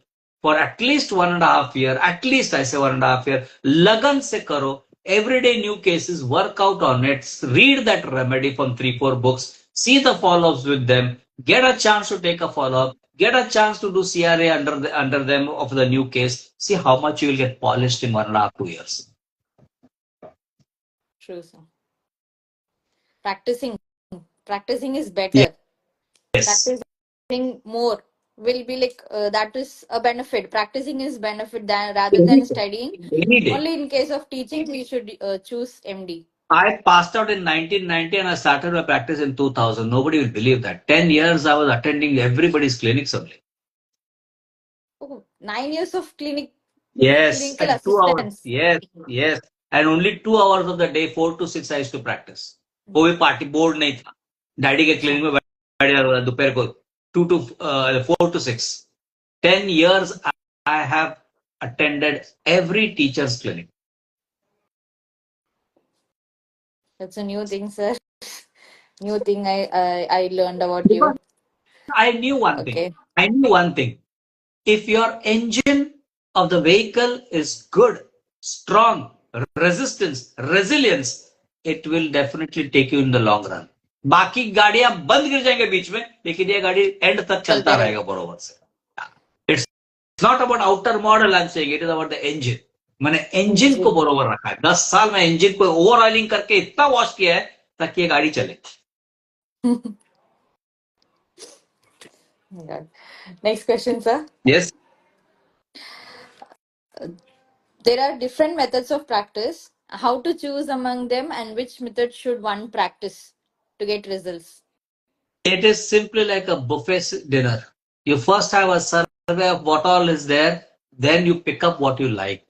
for at least 1.5 years. At least I say 1.5 years. Lagan se karo. Everyday new cases, work out on it, read that remedy from 3-4 books, see the follow-ups with them, get a chance to take a follow-up, get a chance to do CRA under them of the new case, see how much you will get polished in 1.5-2 years. True, sir. Practicing is better. Yes. Practicing more will be like that is a benefit. Practicing is benefit rather than studying. Only in case of teaching we should choose MD. I passed out in 1990 and I started my practice in 2000. Nobody will believe that. 10 years I was attending everybody's clinics only. Oh, 9 years of clinic. Yes, Clinical and 2 hours. assistance. Yes. And only 2 hours of the day, 4 to 6 I used to practice. कोई party board नहीं था. Daddy के clinic में बैठ दोपहर को 4 to 6. 10 years I have attended every teacher's clinic. That's a new thing, sir. New thing I learned about Because you. I knew one thing. If your engine of the vehicle is good, strong, resistance, resilience, it will definitely take you in the long run. बाकी गाड़ियां बंद गिर जाएंगे बीच में, लेकिन ये गाड़ी and तक चलता चलते रहे. रहेगा बरोबर से. It's not about outer model, I'm saying it is about the engine. मैंने इंजन को Engine. बरोबर रखा है. 10 साल में इंजन को ओवर ऑयलिंग करके इतना वॉश किया है ताकि ये गाड़ी चले. Yeah. Next question, sir. Yes. There are different methods of practice. How to choose among them and which method should one practice to get results? It is simply like a buffet dinner. You first have a survey of what all is there, then you pick up what you like.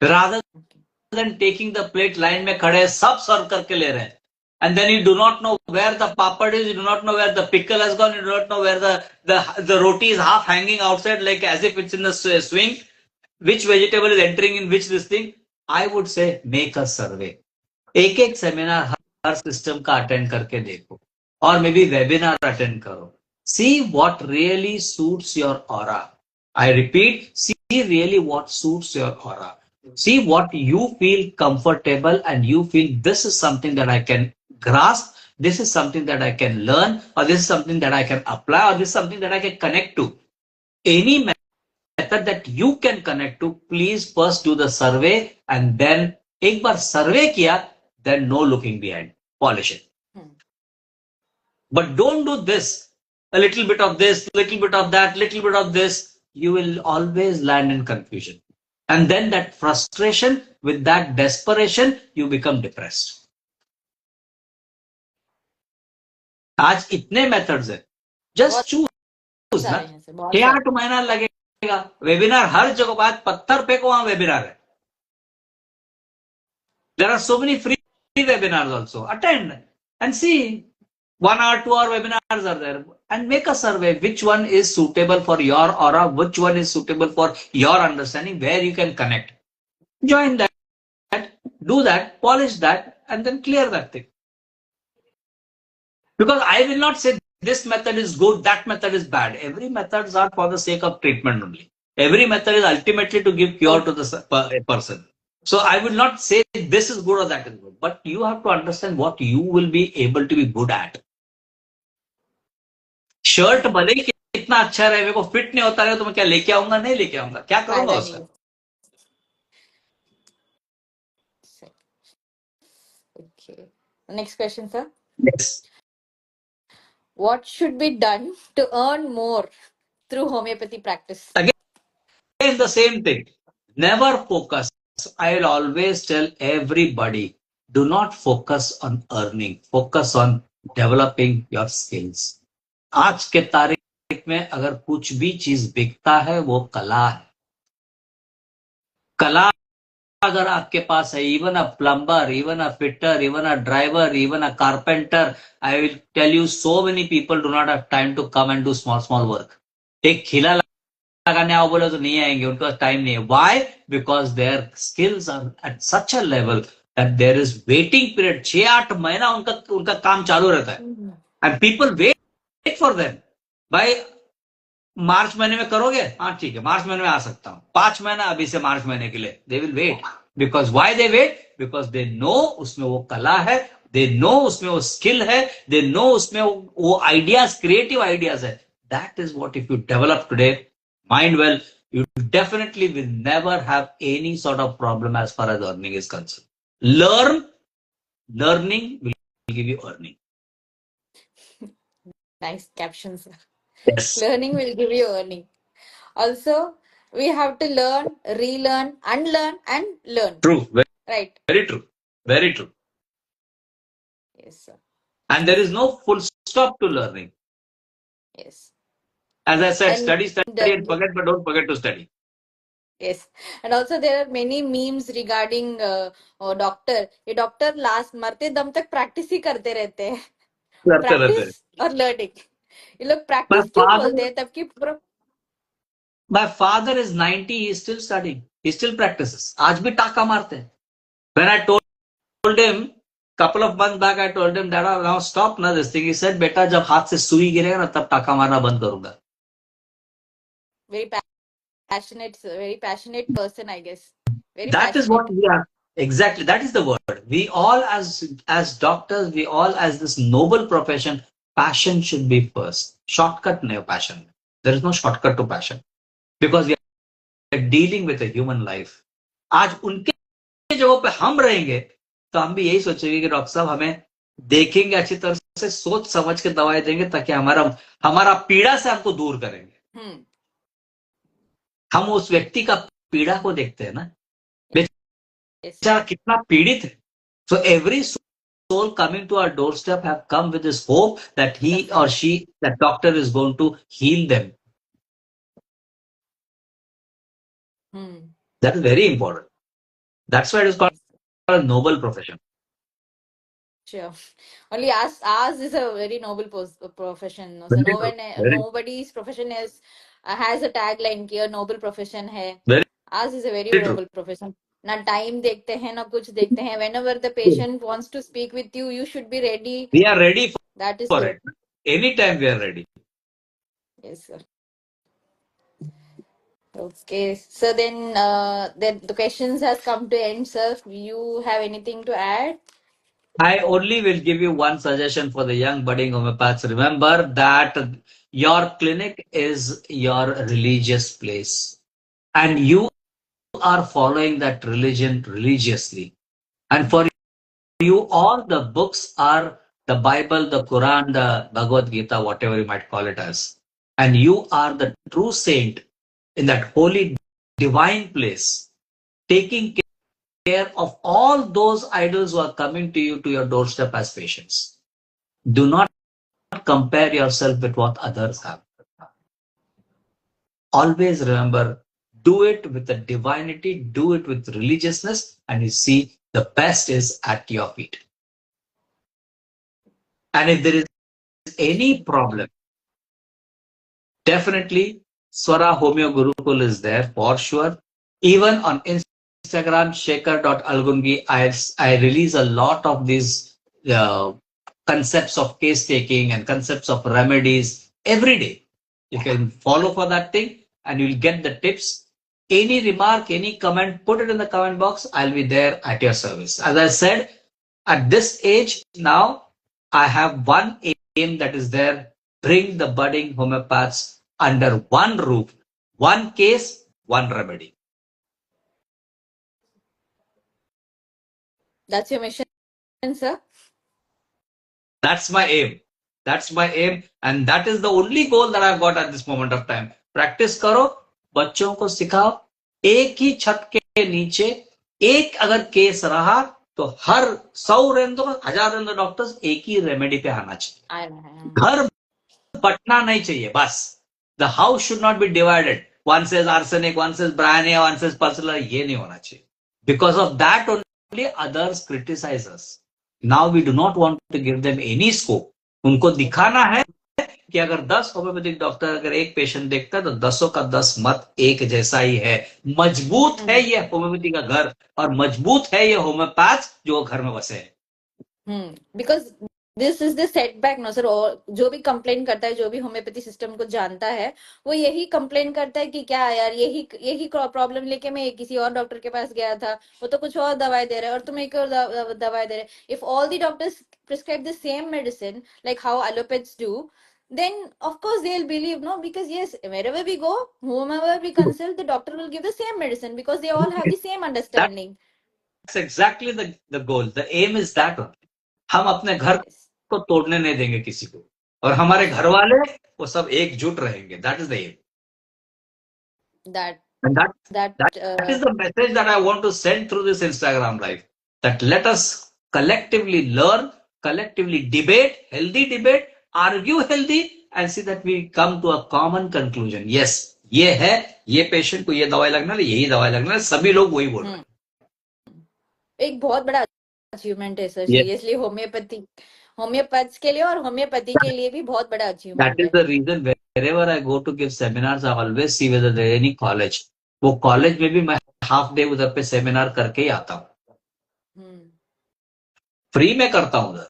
Rather than taking the plate line में खड़े सब सर्व करके ले रहे हैं. And then you do not know where the papad is, you do not know where the pickle has gone, you do not know where the roti is half hanging outside like as if it's in the swing. Which vegetable is entering in which this thing? I would say make a survey. एक एक seminar हर system का attend करके देखो, और may be webinar attend करो. See what really suits your aura. I repeat, see really what suits your aura. See what you feel comfortable and you feel this is something that I can grasp, this is something that I can learn, or this is something that I can apply, or this is something that I can connect to. Any method that you can connect to, please first do the survey, and then एक बार सर्वे किया, then no looking behind, polish it. But don't do this, a little bit of this, little bit of that, little bit of this. You will always land in confusion. And then that frustration, with that desperation, you become depressed. आज इतने methods है, just choose ना. 6-8 महीना लगेगा. Webinar हर जगह, बात पत्थर फेंको वहां वेबिनार है. There are so many free webinars also. Attend and see. 1 hour, 2 hour webinars are there, and make a survey which one is suitable for your aura, which one is suitable for your understanding, where you can connect. Join that, do that, polish that, and then clear that thing. Because I will not say this method is good, that method is bad. Every methods are for the sake of treatment only. Every method is ultimately to give cure to the person. So I will not say this is good or that is good, but you have to understand what you will be able to be good at. Shirt भले ही कितना अच्छा रहे, मेरे को fit नहीं होता रहे, तो मैं क्या लेके आऊंगा? नहीं लेके आऊंगा. क्या करूंगा उसका? Okay. Next question, sir. Yes. What should be done to earn more through homeopathy practice? Again, the same thing. Never focus. I will always tell everybody, do not focus on earning. Focus on developing your skills. आज के तारीख में अगर कुछ भी चीज बिकता है वो कला है. कला अगर आपके पास है, even a plumber, even a fitter, even a driver, even a carpenter, I will tell you, so many people do not have time to come and do small work. एक खिला लगाने आओ बोले तो नहीं आएंगे, उनके पास टाइम नहीं है. Why? Because their skills are at such a level that there is waiting period. 6-8 महीना उनका काम चालू रहता है, and people wait for them. भाई मार्च महीने में करोगे? हाँ ठीक है, मार्च महीने में आ सकता हूँ. 5 महीना अभी से मार्च महीने के लिए. They will wait. Because why they wait? Because they know उसमें वो कला है, they know उसमें वो skill है, they know उसमें वो ideas, creative ideas है. That is what if you develop today, mind well, you definitely will never have any sort of problem as far as earning is concerned. Learning will give you earning. Nice captions. Yes. Learning will give you earning. Also, we have to learn, relearn, unlearn, and learn. True. Right. Very true. Very true. Yes, sir. And there is no full stop to learning. Yes. As I said, And study and forget, but don't forget to study. Yes. And also there are many memes regarding doctor. ये doctor last मरते दम तक practice ही करते रहते हैं. Practice और learning. ये लोग प्रैक्टिस क्यों बोलते हैं? तब की पूरा. My father is 90, he is still studying. He still practices. आज भी टाका मारते हैं. When I told him couple of months back, I told him that now stop ना this thing. He said, बेटा जब हाथ से सुई गिरेगा ना तब टाका मारना बंद करूंगा. Very passionate person, I guess. Very that passionate. Is what we are. Exactly, that is the word. We all, as doctors, we all, as this noble profession, passion should be first. Shortcut no passion. There is no shortcut to passion because we are dealing with a human life. आज उनके जगह पे हम रहेंगे तो हम भी यही सोचेंगे कि डॉक्टर साहब हमें देखेंगे अच्छी तरह से, सोच समझ के दवाई देंगे ताकि हमारा हमारा पीड़ा से हमको दूर करेंगे। हम उस व्यक्ति का पीड़ा को देखते हैं ना, बेचारा कितना पीड़ित है। So every soul coming to our doorstep have come with this hope that he or she, that doctor is going to heal them. That is very important. That's why it is called a noble profession. Sure. Only ours is a very noble profession. No? So Very no true. one, Very, nobody's profession is has a tagline कि a noble profession है. very, Ours is a very very true. noble profession. ना time देखते हैं ना कुछ देखते हैं. Whenever the patient wants to speak with you, you should be ready. We are ready That is for the it. Anytime we are ready. yes, sir. Okay, so then the questions has come to end, sir. You have anything to add? I only will give you one suggestion for the young budding homeopaths. Remember that your clinic is your religious place and you are following that religion religiously. And for you, all the books are the Bible, the Quran, the Bhagavad Gita, whatever you might call it as. And you are the true saint in that holy divine place, taking care of all those idols who are coming to you to your doorstep as patients. Do not compare yourself with what others have. Always remember, do it with the divinity, do it with religiousness, and you see the best is at your feet. And if there is any problem, definitely Swara Homeo Gurukul is there for sure. Even on Instagram, Shekhar.Algundgi, I release a lot of these concepts of case taking and concepts of remedies every day. You can follow for that thing and you'll get the tips. Any remark, any comment, put it in the comment box. I'll be there at your service. As I said, at this age now, I have one aim that is there: bring the budding homeopaths under one roof, one case, one remedy. That's your mission, sir. That's my aim. That's my aim. And that is the only goal that I've got at this moment of time. Practice करो, बच्चों को सिखाओ, एक ही छत के नीचे एक अगर केस रहा तो हर 100 रहने दो, 1000 रहने दो, डॉक्टर्स एक ही रेमेडी पे आना चाहिए. घर बटना नहीं चाहिए, बस. The house should not be divided. One says arsenic, one says brania, one says pulsar. ये नहीं होना चाहिए. Because of that only others criticize us. Now we do not want to give them any scope. उनको दिखाना है कि अगर 10 homeopathic doctor अगर एक पेशेंट देखता है तो 10 का 10 मत एक जैसा ही है. मजबूत है ये होम्योपैथी का घर और मजबूत है ये होम्योपैथ जो घर में बसे हैं. Because this is the setback, no sir. और जो भी कंप्लेन करता है, जो भी होम्योपैथी सिस्टम को जानता है, वो यही कंप्लेन करता है कि क्या यार यही प्रॉब्लम लेके मैं किसी और डॉक्टर के पास गया था, वो तो कुछ और दवाई दे रहा है और तुम एक और दवाई दे रहे. If all the doctors prescribe the same medicine like how allopathics do, then of course they'll believe, no, because yes, wherever we go, whomever we consult, the doctor will give the same medicine because they all have the same understanding. That's exactly the goal. The aim is that one. हम अपने घर को तोड़ने नहीं देंगे किसी को और हमारे घर वाले वो सब एकजुट रहेंगे. That is the aim. That is the message that I want to send through this Instagram live. That let us collectively learn, collectively debate, healthy debate, argue healthy, and see that we come to a common conclusion. Yes, ये है, ये patient को ये दवाई लगना है, यही दवाई लगना है, सभी लोग वही बोल रहे हैं. एक बहुत बड़ा अचीवमेंट है सर. सीरियसली होम्योपैथ्स के लिए और होम्योपैथी के लिए भी बहुत बड़ा अचीवमेंट है. That is the reason wherever I go to give seminars, I always see whether there is any college. वो कॉलेज में भी मैं हाफ डे उधर पे सेमिनार करके ही आता हूँ. फ्री में करता हूँ. उधर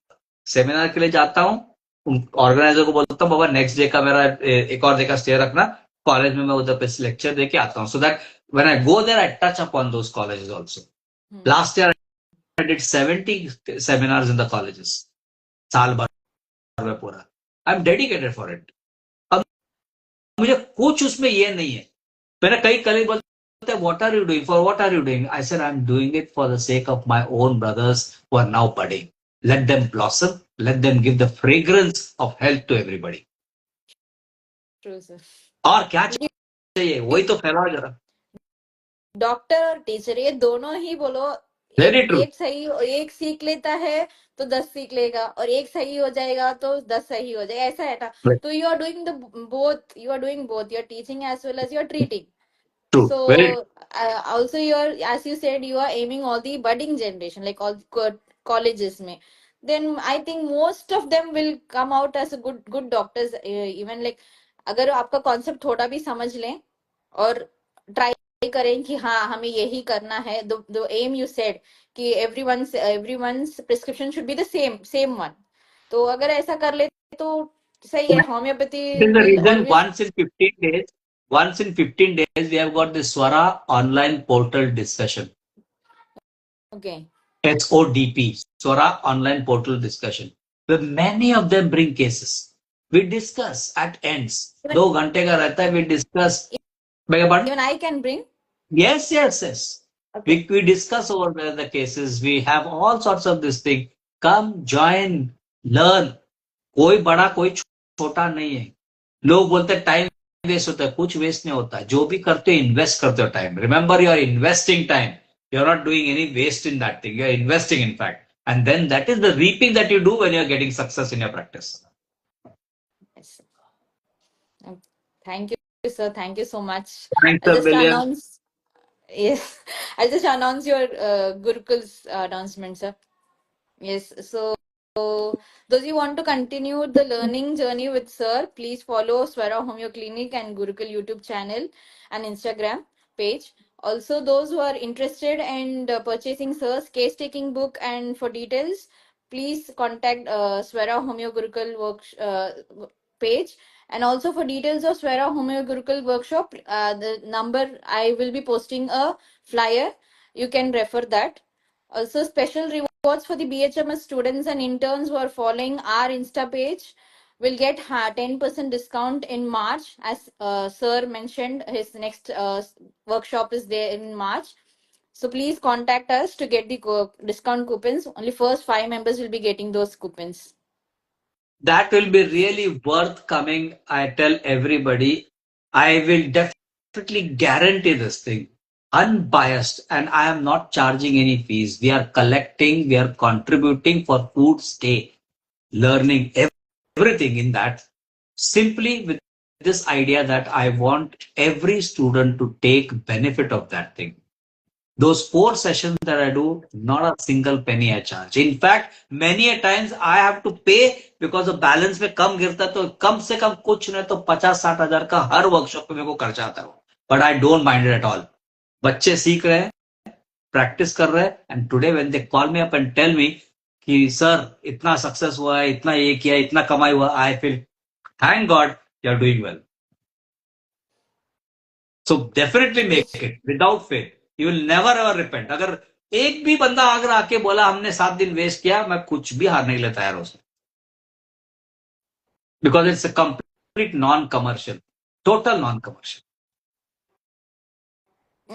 सेमिनार के लिए जाता हूँ, ऑर्गेनाइजर को बोलता हूँ बाबा नेक्स्ट डे का मेरा एक और डे का स्टे रखना, कॉलेज में मैं उधर पे लेक्चर दे के आता हूँ. So that when I go there I touch upon those colleges also. Last year I did 70 seminars in the colleges. साल भर में पूरा. I'm dedicated for it. अब मुझे कुछ उसमें ये नहीं है. मेरा कई कलीग बोलते हैं, what are you doing? For what are you doing? I said, I'm doing it for the sake of my own brothers who are now budding. Let them blossom. Let them give the fragrance of health to everybody. True, sir. और क्या चाहिए? वही तो फैलाओ जरा. Doctor और teacher ये दोनों ही बोलो, Very true. एक सीख लेता है तो 10 सीख लेगा, और एक सही हो जाएगा तो 10 सही हो जाएगा, ऐसा है ना. Very तो you are doing the both, you are doing both, you are teaching as well as you are treating. true. So Very also you're, as you said, you are aiming all the budding generation, like all colleges में. Then I think most of them will come out as a good doctors. Even like अगर आपका concept थोड़ा भी समझ लें और try करें कि हाँ हमें यही करना है, the aim you said कि everyone's prescription should be the same one. तो अगर ऐसा कर ले तो सही है. Homeopathy It is the will reason always. once in 15 days, we have got the Swara online portal discussion. Okay. SODP, Swara online portal discussion, where many of them bring cases. We discuss at ends. Even, 2 घंटे का रहता है, we discuss. Beg your pardon? even I can bring. Yes, yes, yes. Okay. We discuss over there the cases. We have all sorts of this thing. Come, join, learn. कोई बड़ा कोई छोटा नहीं है. लोग बोलते हैं टाइम वेस्ट होता है. कुछ वेस्ट नहीं होता. जो भी करते हो इन्वेस्ट करते हो time. Remember you are investing time. You are not doing any waste in that thing. You are investing in fact. And then that is the reaping that you do when you are getting success in your practice. Yes. Thank you, sir. Thank you so much. Thanks I'll a just million. announce. Yes, I'll just announce your Gurukul's announcement, sir. Yes, so those who want to continue the learning journey with Sir, please follow Swara Homeo Clinic and Gurukul YouTube channel and Instagram page. Also, those who are interested in purchasing Sir's case taking book, and for details, please contact Swara Homeo Gurukul page. And also for details of Swara Homeo Gurukul workshop, the number I will be posting a flyer. You can refer that. Also, special rewards for the BHMS students and interns who are following our Insta page will get 10% discount in March. As Sir mentioned, his next workshop is there in March. So please contact us to get the discount coupons. Only first 5 members will be getting those coupons. That will be really worth coming. I tell everybody, I will definitely guarantee this thing. Unbiased, and I am not charging any fees. We are collecting, we are contributing for food stay, learning everything in that. Simply with this idea that I want every student to take benefit of that thing. Those 4 sessions that I do, not a single penny I charge. In fact, many a times I have to pay because the balance में कम गिरता है, तो कम से कम कुछ नहीं तो 50-60 हजार का हर वर्कशॉप पे मेरे को खर्चा आता है. But I don't mind it at all. बच्चे सीख रहे हैं, प्रैक्टिस कर रहे हैं, and today when they call me up and tell me कि सर इतना सक्सेस हुआ है, इतना ये किया, इतना कमाई हुआ, I feel thank God you are doing well. So definitely make it without fail. You will never ever repent. अगर एक भी बंदा अगर आके बोला हमने 7 दिन वेस्ट किया, मैं कुछ भी हारने के लिए तैयार हूं. Because it's a complete non-commercial, total non-commercial.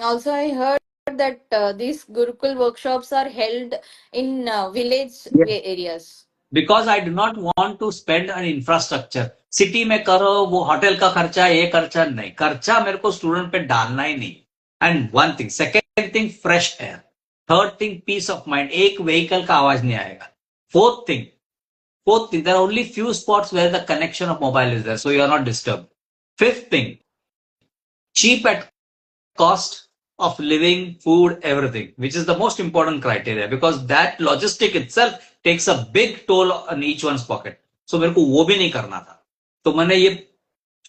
Also, I heard that these Gurukul workshops are held in village Yes. areas. Because I do not want to spend an infrastructure. City में करो, वो होटल का खर्चा, ये खर्चा नहीं. खर्चा मेरे को स्टूडेंट पे डालना ही नहीं. And one thing, second thing, fresh air. Third thing, peace of mind. एक व्हीकल का आवाज नहीं आएगा. Fourth thing, there are only few spots where the connection of mobile is there, so you are not disturbed. Fifth thing, cheap at cost of living, food, everything, which is the most important criteria, because that logistic itself takes a big toll on each one's pocket. So मेरे को वो भी नहीं करना था. तो मैंने ये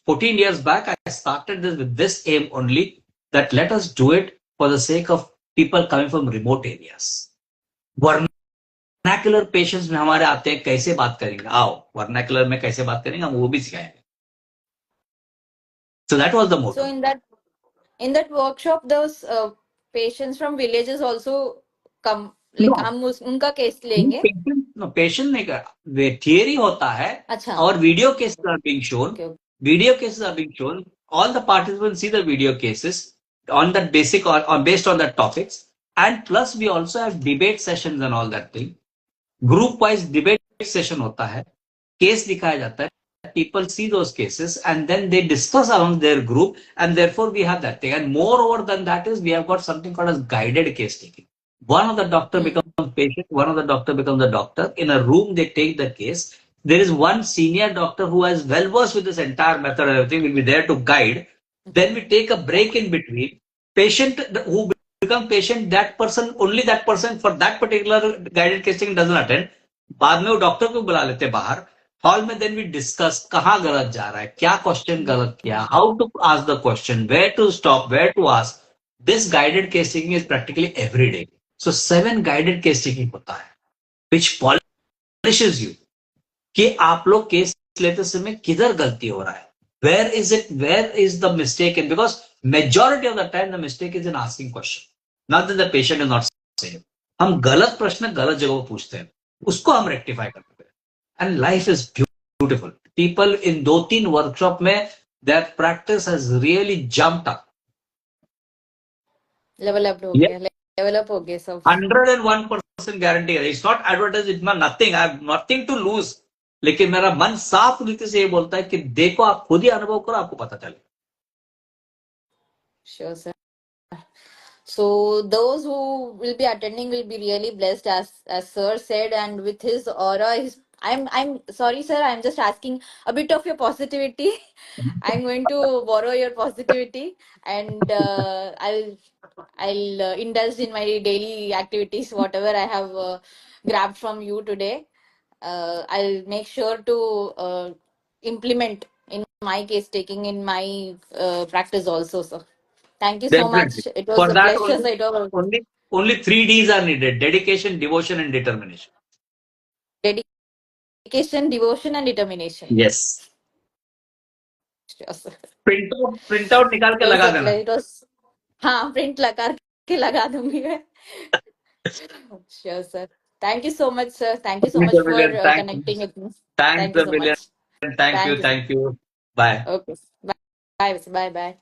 14 years back, I started this with this aim only, that let us do it for the sake of people coming from remote areas. Vernacular patients में हमारे आते हैं, कैसे बात करेंगे, आओ वर्नाकुलर में कैसे बात करेंगे, हम वो भी सिखाएंगे. So that was the motto. So in that workshop, those patients from villages also come know like हम उनका केस लेंगे. पेशेंट नहीं कर, वे थियरी होता है अच्छा. और video cases are being shown. Okay. Video cases are being shown. All the participants see the video cases on that basic or based on that topics, and plus we also have debate sessions and all that thing. Group wise debate session होता है, case दिखाया जाता है, people see those cases and then they discuss among their group, and therefore we have that thing. And moreover than that is we have got something called as guided case taking. One of the doctor Hmm. becomes patient, one of the doctor becomes the doctor. In a room they take the case. There is one senior doctor who is well versed with this entire method and everything, will be there to guide. Then we take a break in between. Patient who become patient, that person, only that person for that particular guided case taking doesn't attend. बाद में वो doctor को बुला लेते हैं बाहर hall में. Then we discuss कहाँ गलत जा रहा है, क्या क्वेश्चन गलत किया, how to ask the question, where to stop, where to ask. This guided case taking is practically every day. So 7 guided case taking होता है विच पॉलिशेस यू कि आप लोग केस लेते समय किधर गलती हो रहा है, where is it, where is the mistake in, because majority of the time the mistake is in asking question, not that the patient is not same. हम गलत प्रश्न गलत जगह पर पूछते हैं, उसको हम रेक्टिफाई करते हैं. And life is beautiful. People in 2-3 workshop में that practice has really jumped up. Level up हो गया, लेवल अप हो गया सब. 101% गारंटी है. It's not advertise, it nothing, I have nothing to lose. लेकिन मेरा मन साफ रीति से ये बोलता है कि देखो, आप खुद ही अनुभव करो, आपको पता चले. Sure sir. So those who will be attending will be really blessed, as sir said, and with his aura, his, I'm sorry sir, I'm just asking a bit of your positivity. I'm going to borrow your positivity, and I'll indulge in my daily activities, whatever I have grabbed from you today. I'll make sure to implement in my case taking in my practice also, sir. Thank you so Definitely. much. It was For a that pleasure, sir. It was only 3 Ds are needed: dedication, devotion, and determination. dedication, devotion, and determination. Yes. Sure, sir. Print out निकाल It के was लगा a देना. pleasure. It was, हाँ print लगा के लगा दूंगी मैं. Sure, sir. Thank you so much, sir. Thank you so Thanks much a for million. connecting with me. Thanks Thank you a so million. much. Thank you. Thank you, sir. Thank you. Bye. Okay. Bye. Bye. Bye. Bye.